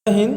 हिंद।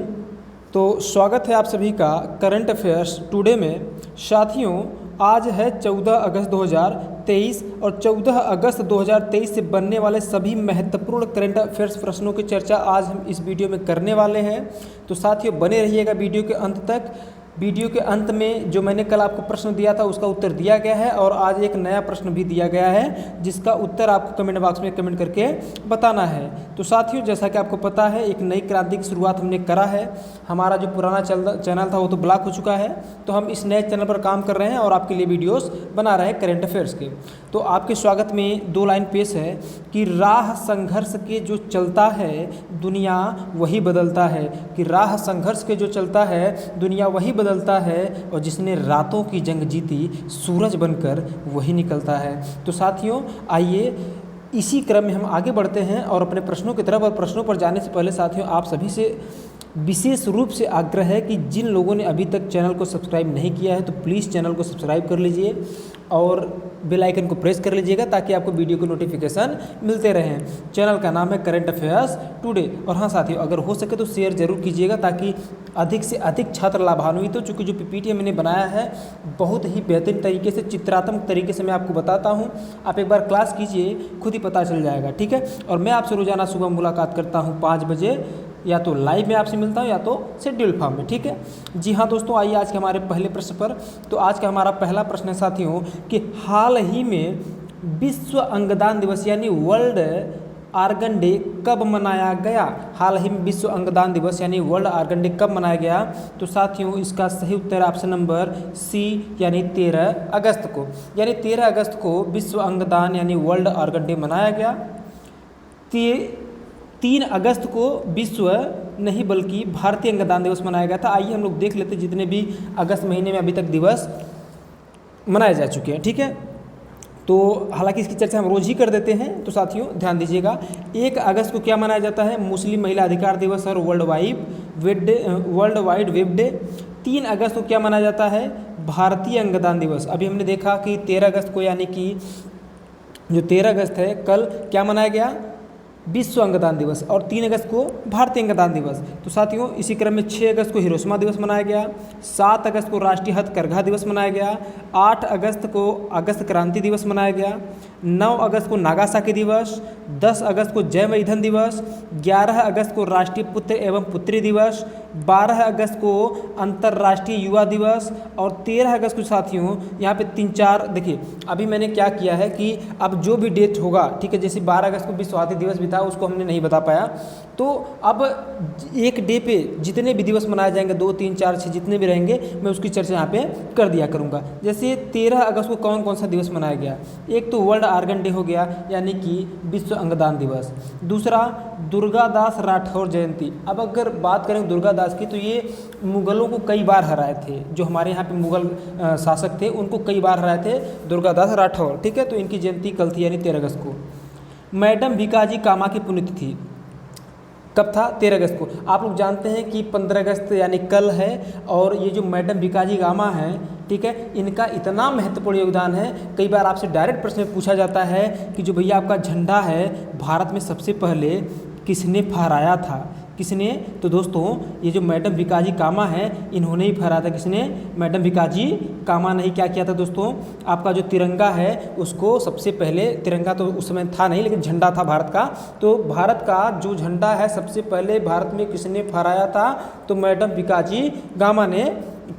तो स्वागत है आप सभी का करंट अफेयर्स टुडे में। साथियों, आज है 14 अगस्त 2023 और 14 अगस्त 2023 से बनने वाले सभी महत्वपूर्ण करंट अफेयर्स प्रश्नों की चर्चा आज हम इस वीडियो में करने वाले हैं। तो साथियों, बने रहिएगा वीडियो के अंत तक। वीडियो के अंत में जो मैंने कल आपको प्रश्न दिया था उसका उत्तर दिया गया है और आज एक नया प्रश्न भी दिया गया है जिसका उत्तर आपको कमेंट बॉक्स में कमेंट करके बताना है। तो साथियों, जैसा कि आपको पता है, एक नई क्रांति की शुरुआत हमने करा है। हमारा जो पुराना चैनल था वो तो ब्लॉक हो चुका है, तो हम इस नए चैनल पर काम कर रहे हैं और आपके लिए वीडियोस बना रहे हैं करंट अफेयर्स के। तो आपके स्वागत में 2 लाइन पेश है कि राह संघर्ष के जो चलता है दुनिया वही बदलता है। कि राह संघर्ष के जो चलता है दुनिया वही बदलता है और जिसने रातों की जंग जीती सूरज बनकर वही निकलता है। तो साथियों, आइए इसी क्रम में हम आगे बढ़ते हैं और अपने प्रश्नों की तरफ। और प्रश्नों पर जाने से पहले साथियों, आप सभी से विशेष रूप से आग्रह है कि जिन लोगों ने अभी तक चैनल को सब्सक्राइब नहीं किया है तो प्लीज़ चैनल को सब्सक्राइब कर लीजिए और बेल आइकन को प्रेस कर लीजिएगा ताकि आपको वीडियो के नोटिफिकेशन मिलते रहें। चैनल का नाम है करंट अफेयर्स टुडे। और हाँ साथियों, अगर हो सके तो शेयर जरूर कीजिएगा ताकि अधिक से अधिक छात्र लाभान्वित हो। चूँकि जो पीपीटी मैंने बनाया है बहुत ही बेहतरीन तरीके से, चित्रात्मक तरीके से मैं आपको बताता हूँ। आप एक बार क्लास कीजिए, खुद ही पता चल जाएगा, ठीक है। और मैं आपसे रोजाना सुबह मुलाकात करता हूँ 5 बजे, या तो लाइव में आपसे मिलता हूँ या तो शेड्यूल फॉर्म में, ठीक है। जी हाँ दोस्तों, आइए आज के हमारे पहले प्रश्न पर। तो आज का हमारा पहला प्रश्न है साथियों कि हाल ही में विश्व अंगदान दिवस यानी वर्ल्ड आर्गन डे कब मनाया गया। हाल ही में विश्व अंगदान दिवस यानी वर्ल्ड आर्गन डे कब मनाया गया। तो साथियों, इसका सही उत्तर ऑप्शन नंबर सी यानी 13 अगस्त को। यानी 13 अगस्त को विश्व अंगदान यानी वर्ल्ड आर्गन डे मनाया गया। 3 अगस्त को विश्व नहीं बल्कि भारतीय अंगदान दिवस मनाया गया था। आइए हम लोग देख लेते जितने भी अगस्त महीने में अभी तक दिवस मनाए जा चुके हैं, ठीक है। तो हालांकि इसकी चर्चा हम रोज़ ही कर देते हैं, तो साथियों ध्यान दीजिएगा। 1 अगस्त को क्या मनाया जाता है, मुस्लिम महिला अधिकार दिवस और वर्ल्ड वाइड वेब डे। 3 अगस्त को क्या मनाया जाता है, भारतीय अंगदान दिवस। अभी हमने देखा कि 13 अगस्त को यानी कि जो 13 अगस्त है कल क्या मनाया गया, विश्व अंगदान दिवस, और 3 अगस्त को भारतीय अंगदान दिवस। तो साथियों, इसी क्रम में 6 अगस्त को हिरोशिमा दिवस मनाया गया। 7 अगस्त को राष्ट्रीय हथकरघा दिवस मनाया गया। 8 अगस्त को अगस्त क्रांति दिवस मनाया गया। 9 अगस्त को नागासाकी दिवस। 10 अगस्त को जैव ईंधन दिवस। 11 अगस्त को राष्ट्रीय पुत्र एवं पुत्री दिवस। 12 अगस्त को अंतर्राष्ट्रीय युवा दिवस। और 13 अगस्त को साथियों यहाँ पे 3-4 देखिए, अभी मैंने क्या किया है कि अब जो भी डेट होगा, ठीक है, जैसे 12 अगस्त को विश्व हाथी दिवस भी था, उसको हमने नहीं बता पाया। तो अब एक डे पे जितने भी दिवस मनाए जाएंगे, 2, 3, 4, 6 जितने भी रहेंगे, मैं उसकी चर्चा यहाँ पे कर दिया करूँगा। जैसे 13 अगस्त को कौन कौन सा दिवस मनाया गया। एक तो वर्ल्ड आर्गन डे हो गया यानी कि विश्व अंगदान दिवस। दूसरा दुर्गादास राठौर जयंती। अब अगर बात करें दुर्गादास की, तो ये मुगलों को कई बार हराए थे। जो हमारे यहाँ पे मुगल शासक थे उनको कई बार हराए थे दुर्गादास राठौर, ठीक है। तो इनकी जयंती कल थी यानी 13 अगस्त को। मैडम भिकाजी कामा की पुण्यतिथि कब था, 13 अगस्त को। आप लोग जानते हैं कि 15 अगस्त यानी कल है। और ये जो मैडम भिकाजी कामा हैं, ठीक है, इनका इतना महत्वपूर्ण योगदान है। कई बार आपसे डायरेक्ट प्रश्न पूछा जाता है कि जो भैया आपका झंडा है भारत में सबसे पहले किसने फहराया था, किसने। तो दोस्तों, ये जो मैडम भिकाजी कामा है इन्होंने ही फहराया था। किसने, मैडम भिकाजी कामा ने ही क्या किया था दोस्तों, आपका जो तिरंगा है उसको सबसे पहले, तिरंगा तो उस समय था नहीं लेकिन झंडा था भारत का, तो भारत का जो झंडा है सबसे पहले भारत में किसने फहराया था, तो मैडम भिकाजी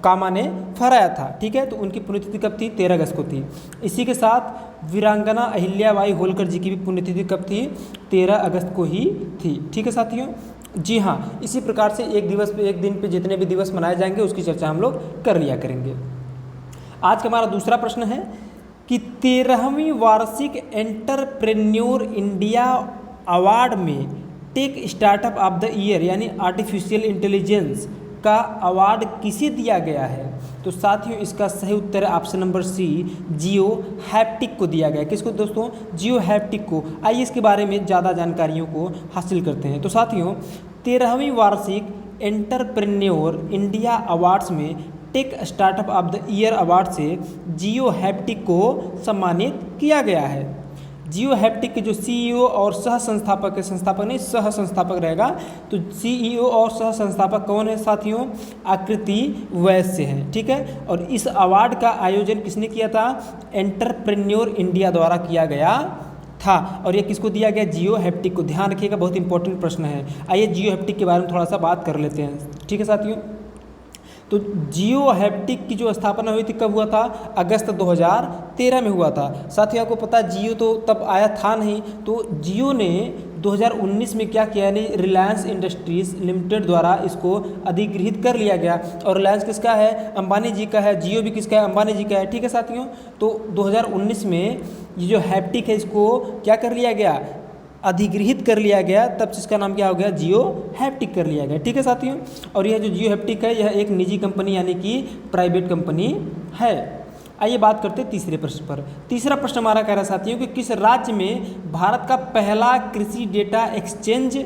कामा ने फहराया था, ठीक है। तो उनकी पुण्यतिथि कब थी, 13 अगस्त को थी। इसी के साथ वीरांगना अहिल्याबाई होलकर जी की भी पुण्यतिथि कब थी, 13 अगस्त को ही थी, ठीक है साथियों। जी हाँ, इसी प्रकार से एक दिन पे जितने भी दिवस मनाए जाएंगे उसकी चर्चा हम लोग कर लिया करेंगे। आज का हमारा दूसरा प्रश्न है कि 13वीं वार्षिक एंटरप्रेन्योर इंडिया अवार्ड में tech startup of the year यानी आर्टिफिशियल इंटेलिजेंस का अवार्ड किसे दिया गया है। तो साथियों, इसका सही उत्तर है ऑप्शन नंबर सी, जियो हैप्टिक को दिया गया। किसको दोस्तों, जियो हैप्टिक को। आइए इसके बारे में ज़्यादा जानकारियों को हासिल करते हैं। तो साथियों, 13वीं वार्षिक एंटरप्रेन्योर इंडिया अवार्ड्स में tech startup of the year award से जियो हैप्टिक को सम्मानित किया गया है। जियो हैप्टिक के जो सीईओ और सह संस्थापक है, संस्थापक नहीं सह संस्थापक रहेगा, तो सीईओ और सह संस्थापक कौन है साथियों? आकृति वैश्य है, ठीक है। और इस अवार्ड का आयोजन किसने किया था? एंटरप्रेन्योर इंडिया द्वारा किया गया था। और ये किसको दिया गया? जियो हैप्टिक को। ध्यान रखिएगा, बहुत इंपॉर्टेंट प्रश्न है। आइए जियो हैप्टिक के बारे में थोड़ा सा बात कर लेते हैं, ठीक है साथियों। तो जियो हैप्टिक की जो स्थापना हुई थी कब हुआ था? अगस्त 2013 में हुआ था। साथियों आपको पता है जियो तो तब आया था नहीं, तो जियो ने 2019 में क्या किया, यानी रिलायंस इंडस्ट्रीज लिमिटेड द्वारा इसको अधिगृहित कर लिया गया। और रिलायंस किसका है? अंबानी जी का है। जियो भी किसका है? अंबानी जी का है, ठीक है साथियों। तो 2019 में ये जो हैप्टिक है इसको क्या कर लिया गया? अधिगृहित कर लिया गया, तब इसका नाम क्या हो गया? जियो हैप्टिक कर लिया गया, ठीक है साथियों। और यह जो जियो हैप्टिक है यह एक निजी कंपनी यानी कि प्राइवेट कंपनी है। आइए बात करते हैं तीसरे प्रश्न पर। तीसरा प्रश्न हमारा कह रहा है साथियों कि किस राज्य में भारत का पहला कृषि डेटा एक्सचेंज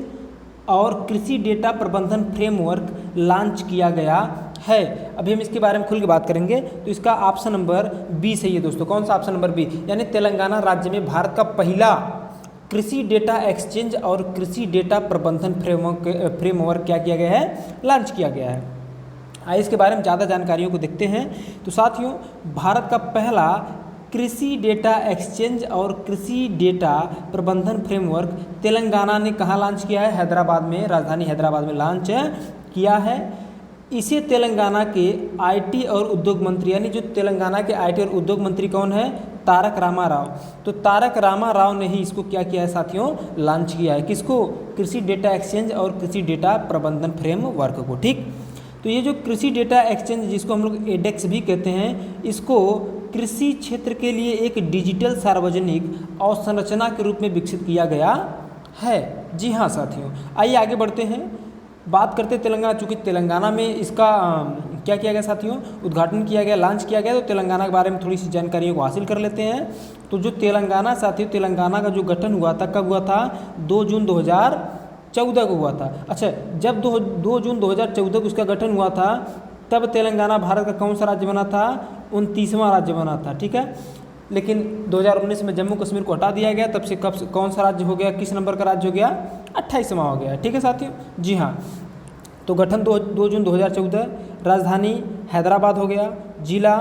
और कृषि डेटा प्रबंधन फ्रेमवर्क लॉन्च किया गया है? अभी हम इसके बारे में खुल के बात करेंगे। तो इसका ऑप्शन नंबर बी सही है दोस्तों। कौन सा? ऑप्शन नंबर बी, यानी तेलंगाना राज्य में भारत का पहला कृषि डेटा एक्सचेंज और कृषि डेटा प्रबंधन फ्रेमवर्क क्या किया गया है? लॉन्च किया गया है। आइए इसके बारे में ज़्यादा जानकारियों को देखते हैं। तो साथियों भारत का पहला कृषि डेटा एक्सचेंज और कृषि डेटा प्रबंधन फ्रेमवर्क तेलंगाना ने कहाँ लॉन्च किया है? हैदराबाद में, राजधानी हैदराबाद में लॉन्च किया है। इसे तेलंगाना के आईटी और उद्योग मंत्री, यानी जो तेलंगाना के आईटी और उद्योग मंत्री कौन है? तारक रामा राव। तो तारक रामा राव ने ही इसको क्या किया है साथियों? लॉन्च किया है। किसको? कृषि डेटा एक्सचेंज और कृषि डेटा प्रबंधन फ्रेमवर्क को, ठीक। तो ये जो कृषि डेटा एक्सचेंज जिसको हम लोग एडेक्स भी कहते हैं, इसको कृषि क्षेत्र के लिए एक डिजिटल सार्वजनिक अवसंरचना के रूप में विकसित किया गया है। जी हाँ साथियों, आइए आगे बढ़ते हैं, बात करते हैं तेलंगाना। चूँकि तेलंगाना में इसका क्या किया गया साथियों? उद्घाटन किया गया, लॉन्च किया गया। तो तेलंगाना के बारे में थोड़ी सी जानकारियों को हासिल कर लेते हैं। तो जो तेलंगाना साथियों, तेलंगाना का जो गठन हुआ था कब हुआ था? 2 जून 2014 को हुआ था। अच्छा, जब 2 जून 2014 को उसका गठन हुआ था, तब तेलंगाना भारत का कौन सा राज्य बना था? 29वां राज्य बना था, ठीक है। लेकिन 2019 में जम्मू कश्मीर को हटा दिया गया, तब से कौन सा राज्य हो गया? किस नंबर का राज्य हो गया? 28वां हो गया, ठीक है साथियों। जी हाँ, तो गठन 2 जून 2014, राजधानी हैदराबाद हो गया, जिला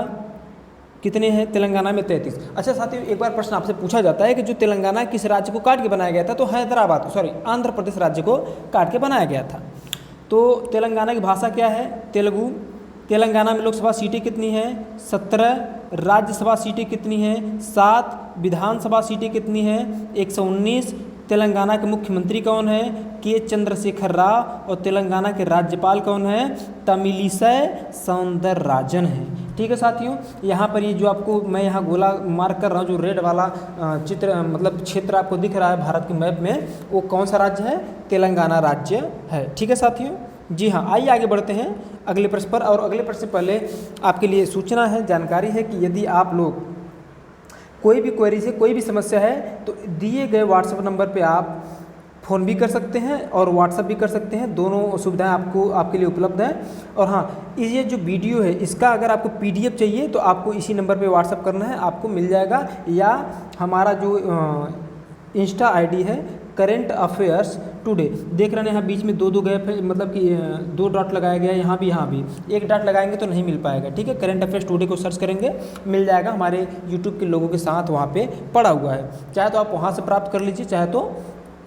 कितने हैं तेलंगाना में? 33। अच्छा साथियों, एक बार प्रश्न आपसे पूछा जाता है कि जो तेलंगाना किस राज्य को काट के बनाया गया था? तो हैदराबाद, सॉरी आंध्र प्रदेश राज्य को काट के बनाया गया था। तो तेलंगाना की भाषा क्या है? तेलुगु। तेलंगाना में लोकसभा सीटें कितनी हैं? 17। राज्यसभा सीटें कितनी हैं? 7। विधानसभा सीटें कितनी हैं? 119। तेलंगाना के मुख्यमंत्री कौन है? के चंद्रशेखर राव। और तेलंगाना के राज्यपाल कौन है? तमिलिसै सौंदरराजन है, ठीक है साथियों। यहाँ पर ये जो आपको मैं यहाँ गोला मार्क कर रहा हूँ, जो रेड वाला चित्र मतलब क्षेत्र आपको दिख रहा है भारत के मैप में, वो कौन सा राज्य है? तेलंगाना राज्य है, ठीक है साथियों। जी हाँ, आइए आगे बढ़ते हैं अगले प्रश्न पर। और अगले प्रश्न से पहले आपके लिए सूचना है, जानकारी है कि यदि आप लोग कोई भी क्वेरी से कोई भी समस्या है तो दिए गए व्हाट्सएप नंबर पे आप फ़ोन भी कर सकते हैं और व्हाट्सएप भी कर सकते हैं। दोनों सुविधाएं आपके लिए उपलब्ध हैं। और हाँ, ये जो वीडियो है इसका अगर आपको पीडीएफ चाहिए तो आपको इसी नंबर पे व्हाट्सएप करना है, आपको मिल जाएगा। या हमारा जो इंस्टा आईडी है करेंट अफेयर्स टुडे, देख रहे हैं यहाँ बीच में 2 गैप है, मतलब कि 2 डॉट लगाया गया है, यहाँ भी 1 डॉट लगाएंगे तो नहीं मिल पाएगा, ठीक है। करेंट अफेयर्स टुडे को सर्च करेंगे, मिल जाएगा। हमारे यूट्यूब के लोगों के साथ वहाँ पे पड़ा हुआ है, चाहे तो आप वहाँ से प्राप्त कर लीजिए, चाहे तो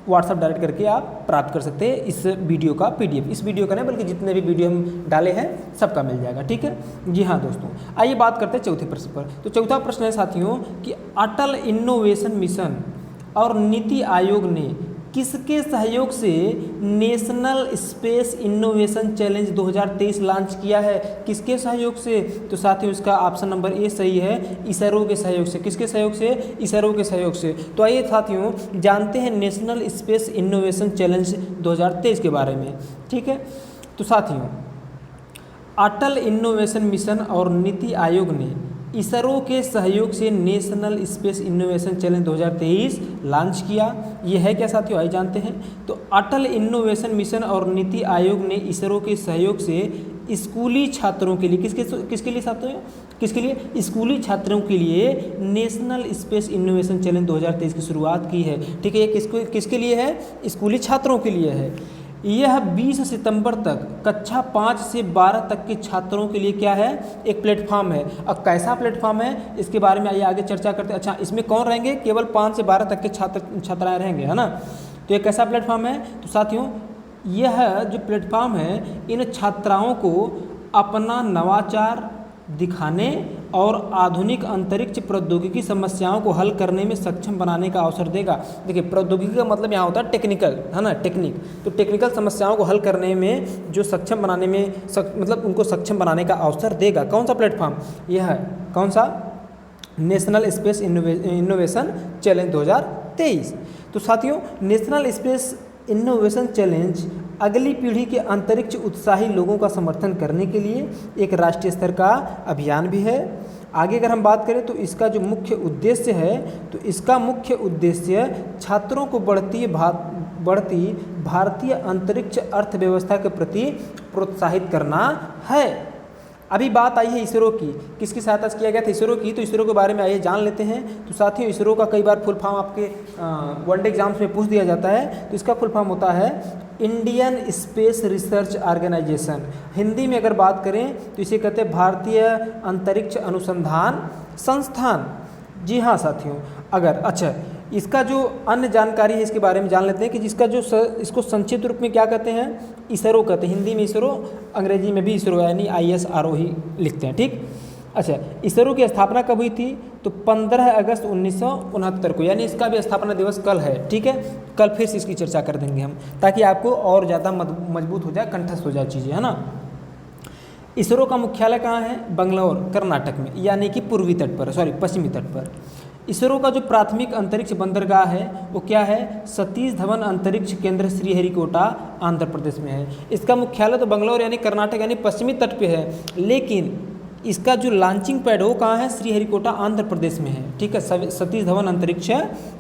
व्हाट्सअप डायरेक्ट करके आप प्राप्त कर सकते हैं इस वीडियो का पीडीएफ। इस वीडियो का नहीं बल्कि जितने भी वीडियो हम डाले हैं सबका मिल जाएगा, ठीक है। जी हाँ दोस्तों, आइए बात करते हैं चौथे प्रश्न पर। तो चौथा प्रश्न है साथियों कि अटल इनोवेशन मिशन और नीति आयोग ने किसके सहयोग से national space innovation challenge 2023 launch किया है? किसके सहयोग से? तो साथियों इसका ऑप्शन नंबर ए सही है, इसरो के सहयोग से। किसके सहयोग से? इसरो के सहयोग से। तो आइए साथियों जानते हैं नेशनल स्पेस इनोवेशन चैलेंज 2023 के बारे में, ठीक है। तो साथियों अटल इनोवेशन मिशन और नीति आयोग ने इसरो के सहयोग से national space innovation challenge 2023 launch किया। ये है क्या साथियों, आइए जानते हैं। तो अटल इनोवेशन मिशन और नीति आयोग ने इसरो के सहयोग से स्कूली छात्रों के लिए किसके लिए साथियों, किसके लिए, स्कूली छात्रों के लिए नेशनल स्पेस इनोवेशन चैलेंज 2023 की शुरुआत की है। ठीक है, ये किसके लिए है, स्कूली छात्रों के लिए है। यह 20 सितंबर तक कक्षा 5 से 12 तक के छात्रों के लिए क्या है, एक प्लेटफॉर्म है। अब कैसा प्लेटफॉर्म है इसके बारे में आइए आगे चर्चा करते हैं। अच्छा, इसमें कौन रहेंगे, केवल 5 से 12 तक के छात्राएं रहेंगे, है ना। तो ये कैसा प्लेटफॉर्म है, तो साथियों यह जो प्लेटफॉर्म है इन छात्राओं को अपना नवाचार दिखाने और आधुनिक अंतरिक्ष प्रौद्योगिकी समस्याओं को हल करने में सक्षम बनाने का अवसर देगा। देखिए, प्रौद्योगिकी का मतलब यहाँ होता है टेक्निकल, है ना, टेक्निक। तो टेक्निकल समस्याओं को हल करने में जो सक्षम बनाने में मतलब उनको सक्षम बनाने का अवसर देगा। कौन सा प्लेटफॉर्म, यह है कौन सा, नेशनल स्पेस इनोवेशन चैलेंज 2023। तो साथियों नेशनल स्पेस इनोवेशन चैलेंज अगली पीढ़ी के अंतरिक्ष उत्साही लोगों का समर्थन करने के लिए एक राष्ट्रीय स्तर का अभियान भी है। आगे अगर हम बात करें तो इसका जो मुख्य उद्देश्य है, तो इसका मुख्य उद्देश्य छात्रों को बढ़ती भारतीय अंतरिक्ष अर्थव्यवस्था के प्रति प्रोत्साहित करना है। अभी बात आई है इसरो की, किसकी सहायता से किया गया था, इसरो की। तो इसरो के बारे में आइए जान लेते हैं। तो साथियों इसरो का कई बार फुल फॉर्म आपके वनडे एग्जाम्स में पूछ दिया जाता है। तो इसका फुल फॉर्म होता है Indian space research organisation. Hindi में अगर बात करें तो इसे कहते हैं भारतीय अंतरिक्ष अनुसंधान संस्थान। जी हाँ साथियों, अगर अच्छा इसका जो अन्य जानकारी है इसके बारे में जान लेते हैं कि जिसका जो इसको संक्षिप्त रूप में क्या कहते हैं, इसरो कहते हैं। हिंदी में इसरो, अंग्रेजी में भी इसरो, यानी ISRO ही लिखते हैं। ठीक, अच्छा इसरो की स्थापना कब हुई थी, तो 15 अगस्त 1969 को, यानी इसका भी स्थापना दिवस कल है। ठीक है, कल फिर से इसकी चर्चा कर देंगे हम, ताकि आपको और ज़्यादा मजबूत हो जाए, कंठस्थ हो जाए चीज़ें, है ना। इसरो का मुख्यालय कहाँ है, बंगलौर कर्नाटक में, यानी कि पूर्वी तट पर, पश्चिमी तट पर। इसरो का जो प्राथमिक अंतरिक्ष बंदरगाह है वो क्या है, सतीश धवन अंतरिक्ष केंद्र श्रीहरिकोटा आंध्र प्रदेश में है। इसका मुख्यालय तो बंगलौर यानी कर्नाटक यानी पश्चिमी तट पे है, लेकिन इसका जो लॉन्चिंग पैड है वो कहाँ है, श्रीहरिकोटा आंध्र प्रदेश में है। ठीक है, सतीश धवन अंतरिक्ष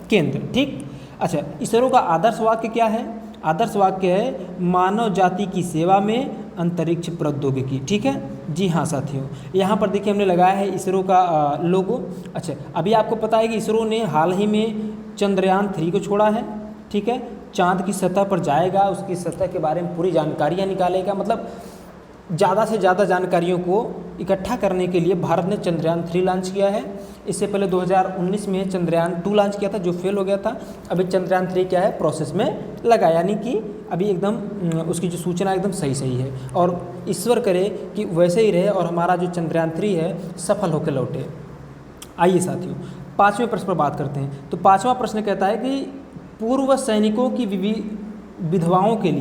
केंद्र। ठीक, अच्छा इसरो का आदर्श वाक्य क्या है, आदर्श वाक्य है मानव जाति की सेवा में अंतरिक्ष प्रौद्योगिकी। ठीक है, जी हाँ साथियों, यहाँ पर देखिए हमने लगाया है इसरो का लोगो। अच्छा, अभी आपको पता है कि इसरो ने हाल ही में चंद्रयान 3 को छोड़ा है। ठीक है, चांद की सतह पर जाएगा, उसकी सतह के बारे में पूरी जानकारियाँ निकालेगा। मतलब ज़्यादा से ज़्यादा जानकारियों को इकट्ठा करने के लिए भारत ने चंद्रयान 3 लॉन्च किया है। इससे पहले 2019 में चंद्रयान 2 लॉन्च किया था जो फेल हो गया था। अभी चंद्रयान 3 क्या है, प्रोसेस में लगा, यानी कि अभी एकदम उसकी जो सूचना एकदम सही है। और ईश्वर करे कि वैसे ही रहे और हमारा जो चंद्रयान 3 है सफल होकर लौटे। आइए साथियों 5वें प्रश्न पर बात करते हैं। तो 5वां प्रश्न कहता है कि पूर्व सैनिकों की विधवाओं के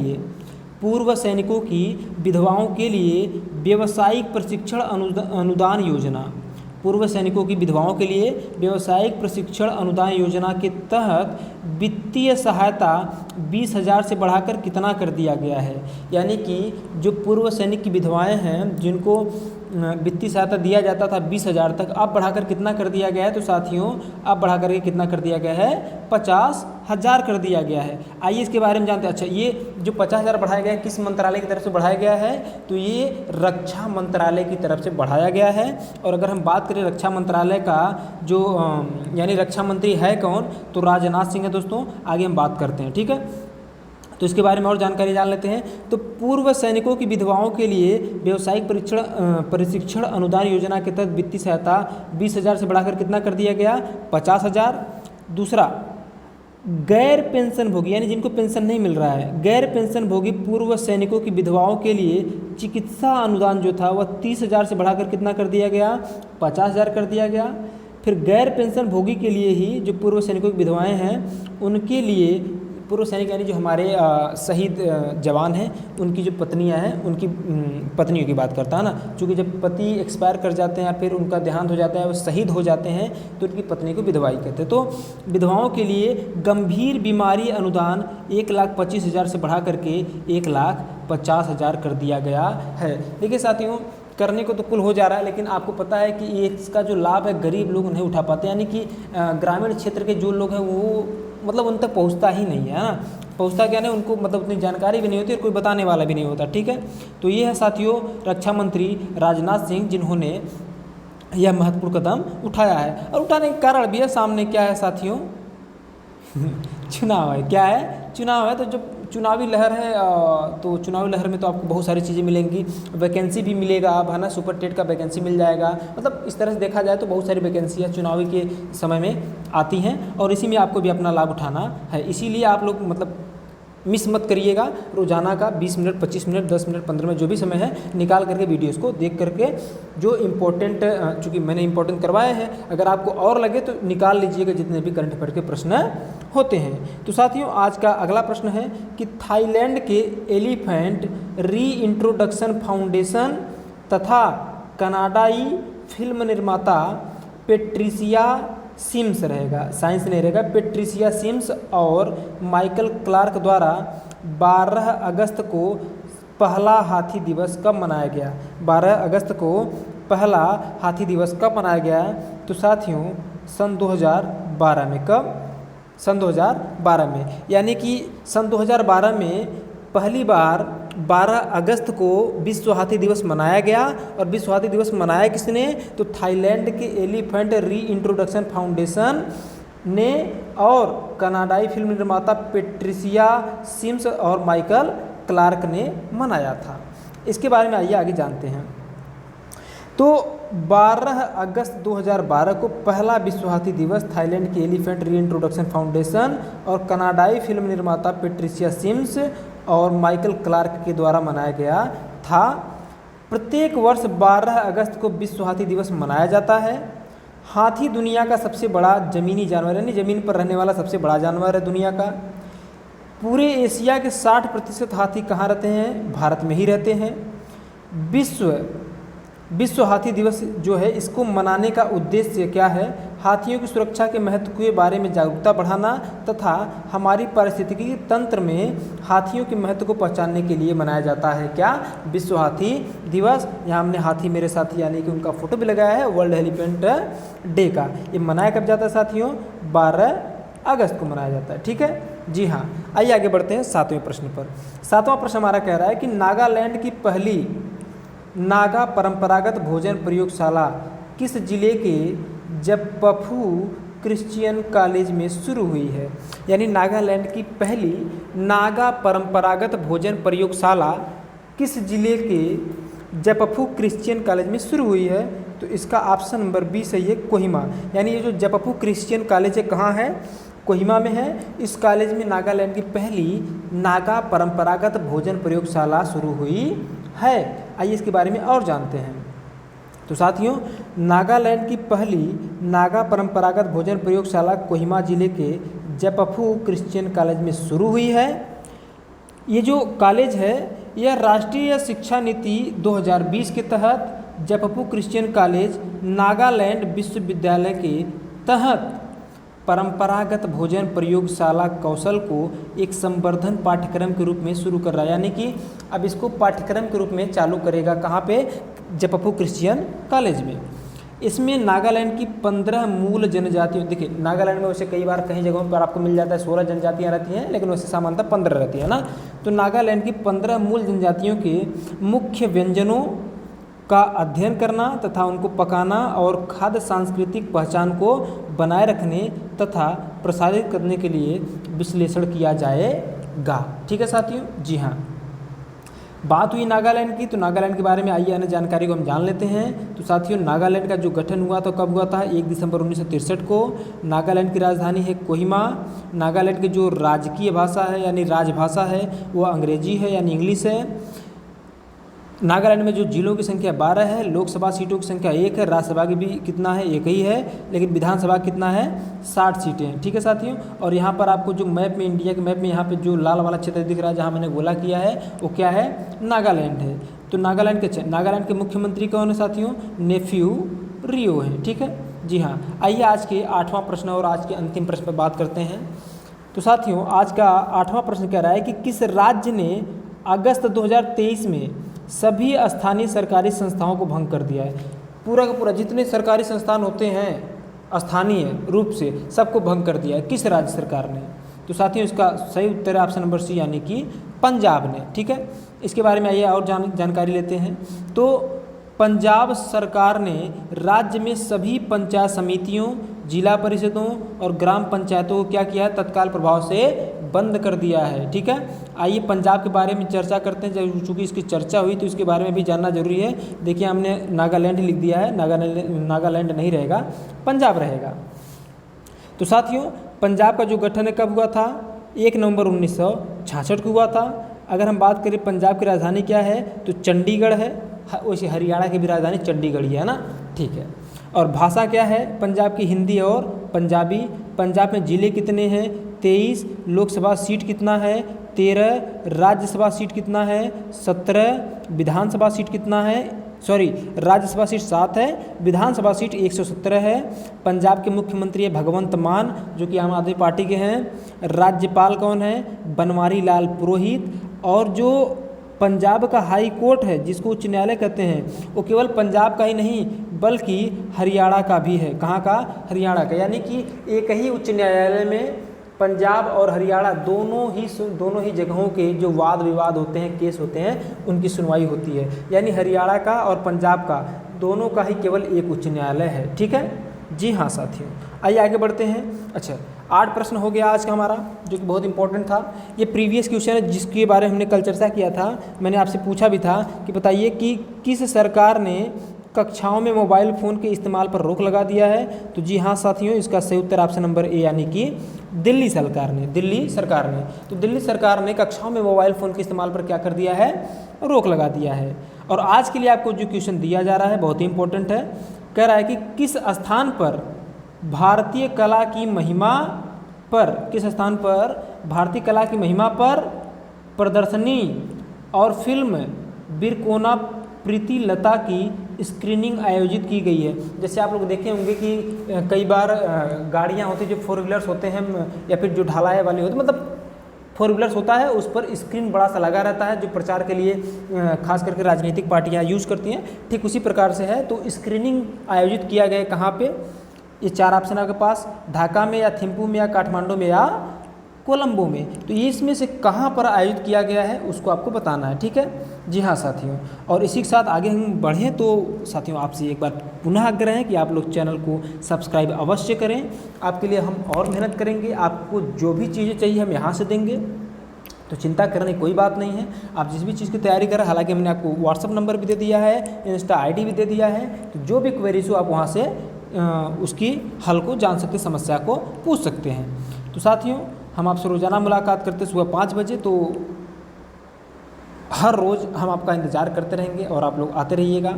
लिए व्यावसायिक प्रशिक्षण अनुदान योजना, पूर्व सैनिकों की विधवाओं के लिए व्यावसायिक प्रशिक्षण अनुदान योजना के तहत वित्तीय सहायता 20,000 से बढ़ाकर कितना कर दिया गया है। यानी कि जो पूर्व सैनिक की विधवाएं हैं जिनको वित्तीय सहायता दिया जाता था 20,000 तक, अब बढ़ाकर कितना कर दिया गया है, तो साथियों अब बढ़ाकर के कितना कर दिया गया है, 50,000 कर दिया गया है। आइए इसके बारे में जानते हैं। अच्छा, ये जो 50,000 बढ़ाया गया है किस मंत्रालय की तरफ से बढ़ाया गया है, तो ये रक्षा मंत्रालय की तरफ से बढ़ाया गया है। और अगर हम बात करें रक्षा मंत्रालय का जो यानी रक्षा मंत्री है कौन, तो राजनाथ सिंह है दोस्तों। आगे हम बात करते हैं। ठीक है, तो इसके बारे में और जानकारी जान लेते हैं। तो पूर्व सैनिकों की विधवाओं के लिए व्यावसायिक प्रशिक्षण अनुदान योजना के तहत वित्तीय सहायता 20,000 से बढ़ाकर कितना कर दिया गया, 50,000। दूसरा, गैर पेंशन भोगी यानी जिनको पेंशन नहीं मिल रहा है, गैर पेंशन भोगी पूर्व सैनिकों की विधवाओं के लिए चिकित्सा अनुदान जो था वह 30,000 से बढ़ाकर कितना कर दिया गया, 50,000 कर दिया गया। फिर गैर पेंशन भोगी के लिए ही जो पूर्व सैनिकों की विधवाएं हैं उनके लिए, पूर्व सैनिक यानी जो हमारे शहीद जवान हैं उनकी जो पत्नियां हैं उनकी पत्नियों की बात करता है ना, क्योंकि जब पति एक्सपायर कर जाते हैं या फिर उनका देहांत हो जाता है, वो शहीद हो जाते हैं, तो उनकी पत्नी को विधवाई कहते हैं। तो विधवाओं के लिए गंभीर बीमारी अनुदान 1,25,000 से बढ़ा करके 1,50,000 कर दिया गया है। देखिए साथियों, करने को तो कुल हो जा रहा है, लेकिन आपको पता है कि ये इसका जो लाभ है गरीब लोग नहीं उठा पाते, यानी कि ग्रामीण क्षेत्र के जो लोग हैं वो मतलब उन तक पहुँचता ही नहीं है ना, पहुँचता क्या नहीं, उनको मतलब उतनी जानकारी भी नहीं होती और कोई बताने वाला भी नहीं होता। ठीक है, तो ये है साथियों रक्षा मंत्री राजनाथ सिंह जिन्होंने यह महत्वपूर्ण कदम उठाया है। और उठाने का कारण भी है, सामने क्या है साथियों चुनाव है। क्या है? चुनाव है। तो जब चुनावी लहर है तो चुनावी लहर में तो आपको बहुत सारी चीज़ें मिलेंगी, वैकेंसी भी मिलेगा अब, है ना, सुपर टेट का वैकेंसी मिल जाएगा। मतलब इस तरह से देखा जाए तो बहुत सारी वैकेंसियाँ चुनावी के समय में आती हैं और इसी में आपको भी अपना लाभ उठाना है। इसीलिए आप लोग मतलब मिस मत करिएगा, रोजाना का 20 मिनट 25 मिनट 10 मिनट 15 मिनट जो भी समय है निकाल करके वीडियोस को देख करके जो इम्पोर्टेंट, चूँकि मैंने इम्पोर्टेंट करवाए हैं, अगर आपको और लगे तो निकाल लीजिएगा जितने भी करंट अफेयर के प्रश्न होते हैं। तो साथियों आज का अगला प्रश्न है कि थाईलैंड के एलिफेंट री इंट्रोडक्शन फाउंडेशन तथा कनाडाई फिल्म निर्माता पेट्रिसिया सिम्स रहेगा, साइंस नहीं रहेगा, पेट्रिसिया सिम्स और माइकल क्लार्क द्वारा 12 अगस्त को पहला हाथी दिवस कब मनाया गया? 12 अगस्त को पहला हाथी दिवस कब मनाया गया? तो साथियों सन 2012 में। कब? सन 2012 में, यानी कि सन 2012 में पहली बार 12 अगस्त को विश्व हाथी दिवस मनाया गया। और विश्व हाथी दिवस मनाया किसने? तो थाईलैंड के एलिफेंट री इंट्रोडक्शन फाउंडेशन ने और कनाडाई फिल्म निर्माता पेट्रिसिया सिम्स और माइकल क्लार्क ने मनाया था। इसके बारे में आइए आगे जानते हैं। तो 12 अगस्त 2012 को पहला विश्व हाथी दिवस थाईलैंड के एलिफेंट री इंट्रोडक्शन फाउंडेशन और कनाडाई फिल्म निर्माता पेट्रिसिया सिम्स और माइकल क्लार्क के द्वारा मनाया गया था। प्रत्येक वर्ष 12 अगस्त को विश्व हाथी दिवस मनाया जाता है। हाथी दुनिया का सबसे बड़ा ज़मीनी जानवर है, यानी ज़मीन पर रहने वाला सबसे बड़ा जानवर है दुनिया का। पूरे एशिया के 60% हाथी कहाँ रहते हैं? भारत में ही रहते हैं। विश्व हाथी दिवस जो है इसको मनाने का उद्देश्य क्या है? हाथियों की सुरक्षा के महत्व के बारे में जागरूकता बढ़ाना तथा हमारी पारिस्थितिकी तंत्र में हाथियों के महत्व को पहचानने के लिए मनाया जाता है। क्या? विश्व हाथी दिवस। यहाँ हमने हाथी मेरे साथी यानी कि उनका फोटो भी लगाया है वर्ल्ड एलिफेंट डे का। ये मनाया कब जाता है साथियों? 12 अगस्त को मनाया जाता है। ठीक है जी हाँ। आइए आगे बढ़ते हैं 7वें प्रश्न पर। 7वां प्रश्न हमारा कह रहा है कि नागालैंड की पहली नागा परंपरागत भोजन प्रयोगशाला किस जिले के जपफू क्रिश्चियन कॉलेज में शुरू हुई है? यानी नागालैंड की पहली नागा परंपरागत भोजन प्रयोगशाला किस जिले के जपफू क्रिश्चियन कॉलेज में शुरू हुई है? तो इसका ऑप्शन नंबर बी सही है, कोहिमा। यानी ये जो जपफू क्रिश्चियन कॉलेज है कहाँ है? कोहिमा में है। इस कॉलेज में नागालैंड की पहली नागा परंपरागत भोजन प्रयोगशाला शुरू हुई है। आइए इसके बारे में और जानते हैं। तो साथियों नागालैंड की पहली नागा परंपरागत भोजन प्रयोगशाला कोहिमा जिले के जपफू क्रिश्चियन कॉलेज में शुरू हुई है। ये जो कॉलेज है यह राष्ट्रीय शिक्षा नीति 2020 के तहत जपफू क्रिश्चियन कॉलेज नागालैंड विश्वविद्यालय के तहत परंपरागत भोजन प्रयोगशाला कौशल को एक संवर्धन पाठ्यक्रम के रूप में शुरू कर रहा है। यानी कि अब इसको पाठ्यक्रम के रूप में चालू करेगा। कहाँ पे? जपफू क्रिश्चियन कॉलेज में। इसमें नागालैंड की 15 मूल जनजातियों, देखिए नागालैंड में वैसे कई बार कई जगहों पर आपको मिल जाता है 16 जनजातियाँ रहती हैं, लेकिन वैसे सामान्यतः 15 रहती है ना। तो नागालैंड की 15 मूल जनजातियों के मुख्य व्यंजनों का अध्ययन करना तथा उनको पकाना और खाद्य सांस्कृतिक पहचान को बनाए रखने तथा प्रसारित करने के लिए विश्लेषण किया जाएगा। ठीक है साथियों जी हाँ। बात हुई नागालैंड की, तो नागालैंड के बारे में आइए अन्य जानकारी को हम जान लेते हैं। तो साथियों नागालैंड का जो गठन हुआ तो कब हुआ था? 1 दिसंबर 1963 को। नागालैंड की राजधानी है कोहिमा। नागालैंड की जो राजकीय भाषा है यानी राजभाषा है वो अंग्रेजी है यानी इंग्लिश है। नागालैंड में जो जिलों की संख्या 12 है, लोकसभा सीटों की संख्या 1 है, राज्यसभा की भी कितना है? 1 ही है, लेकिन विधानसभा कितना है? 60 सीटें हैं। ठीक है साथियों। और यहाँ पर आपको जो मैप में, इंडिया के मैप में यहाँ पे जो लाल वाला क्षेत्र दिख रहा है जहाँ मैंने गोला किया है वो क्या है? नागालैंड है। तो नागालैंड के मुख्यमंत्री कौन है साथियों? नेफ्यू रियो है। ठीक है जी हाँ। आइए आज के 8वां प्रश्न और आज के अंतिम प्रश्न पर बात करते हैं। तो साथियों आज का 8वां प्रश्न कह रहा है कि किस राज्य ने अगस्त 2023 में सभी स्थानीय सरकारी संस्थाओं को भंग कर दिया है। पूरा का पूरा जितने सरकारी संस्थान होते हैं स्थानीय रूप से सबको भंग कर दिया है। किस राज्य सरकार ने? तो साथियों इसका सही उत्तर है ऑप्शन नंबर सी यानी कि पंजाब ने। ठीक है, इसके बारे में आइए और जानकारी लेते हैं। तो पंजाब सरकार ने राज्य में सभी पंचायत समितियों, जिला परिषदों और ग्राम पंचायतों को क्या किया है? तत्काल प्रभाव से बंद कर दिया है। ठीक है, आइए पंजाब के बारे में चर्चा करते हैं। जब चूँकि इसकी चर्चा हुई तो इसके बारे में भी जानना जरूरी है। देखिए हमने नागालैंड लिख दिया है, नागालैंड नहीं रहेगा, पंजाब रहेगा। तो साथियों पंजाब का जो गठन है कब हुआ था? 1 नवंबर 1966 को हुआ था। अगर हम बात करें पंजाब की राजधानी क्या है तो चंडीगढ़ है। वैसे हरियाणा की भी राजधानी चंडीगढ़ ही है ना। ठीक है, और भाषा क्या है पंजाब की? हिंदी और पंजाबी। पंजाब में ज़िले कितने हैं? 23। लोकसभा सीट कितना है? 13। राज्यसभा सीट कितना है? 17। विधानसभा सीट कितना है? राज्यसभा सीट 7 है, विधानसभा सीट 117 है। पंजाब के मुख्यमंत्री है भगवंत मान जो कि आम आदमी पार्टी के हैं। राज्यपाल कौन है? बनवारी लाल पुरोहित। और जो पंजाब का हाई कोर्ट है जिसको उच्च न्यायालय कहते हैं वो केवल पंजाब का ही नहीं बल्कि हरियाणा का भी है। कहाँ का? हरियाणा का। यानी कि एक ही उच्च न्यायालय में पंजाब और हरियाणा दोनों ही जगहों के जो वाद विवाद होते हैं, केस होते हैं, उनकी सुनवाई होती है। यानी हरियाणा का और पंजाब का दोनों का ही केवल एक उच्च न्यायालय है। ठीक है, जी हाँ साथियों, आइए आगे बढ़ते हैं। अच्छा, 8 प्रश्न हो गया आज का हमारा, जो कि बहुत इंपॉर्टेंट था। ये प्रीवियस क्वेश्चन है जिसके बारे में हमने कल चर्चा किया था। मैंने आपसे पूछा भी था कि बताइए कि किस सरकार ने कक्षाओं में मोबाइल फ़ोन के इस्तेमाल पर रोक लगा दिया है? तो जी हाँ साथियों, इसका सही उत्तर ऑप्शन नंबर ए यानी कि दिल्ली सरकार ने। तो दिल्ली सरकार ने कक्षाओं में मोबाइल फ़ोन के इस्तेमाल पर क्या कर दिया है? रोक लगा दिया है। और आज के लिए आपको जो क्वेश्चन दिया जा रहा है बहुत ही इंपॉर्टेंट है। कह रहा है कि किस स्थान पर भारतीय कला की महिमा पर प्रदर्शनी और फिल्म बिरकोना प्रीति लता की स्क्रीनिंग आयोजित की गई है। जैसे आप लोग देखे होंगे कि कई बार गाड़ियाँ होती जो 4 व्हीलर्स होते हैं या फिर जो ढलाई वाली होती, मतलब 4 व्हीलर्स होता है, उस पर स्क्रीन बड़ा सा लगा रहता है जो प्रचार के लिए खास करके राजनीतिक पार्टियाँ यूज़ करती हैं। ठीक उसी प्रकार से है। तो स्क्रीनिंग आयोजित किया गया कहाँ पे? ये 4 ऑप्शन आपके पास, ढाका में या थिम्पू में या काठमांडू में या कोलंबो में। तो ये इसमें से कहाँ पर आयोजित किया गया है उसको आपको बताना है। ठीक है, जी हाँ साथियों। और इसी के साथ आगे हम बढ़ें तो साथियों आपसे एक बार पुनः आग्रह है कि आप लोग चैनल को सब्सक्राइब अवश्य करें। आपके लिए हम और मेहनत करेंगे, आपको जो भी चीज़ें चाहिए हम यहाँ से देंगे, तो चिंता करने की कोई बात नहीं है। आप जिस भी चीज़ की तैयारी करें, हालांकि हमने आपको व्हाट्सअप नंबर भी दे दिया है, इंस्टा आईडी भी दे दिया है, तो जो भी क्वेरीज हो आप वहाँ से उसकी हल को जान सकते, समस्या को पूछ सकते हैं। तो साथियों हम आपसे रोज़ाना मुलाकात करते सुबह 5 बजे, तो हर रोज़ हम आपका इंतज़ार करते रहेंगे और आप लोग आते रहिएगा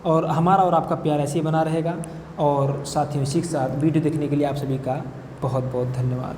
और हमारा और आपका प्यार ऐसे ही बना रहेगा। और साथियों इसी के साथ वीडियो देखने के लिए आप सभी का बहुत बहुत धन्यवाद।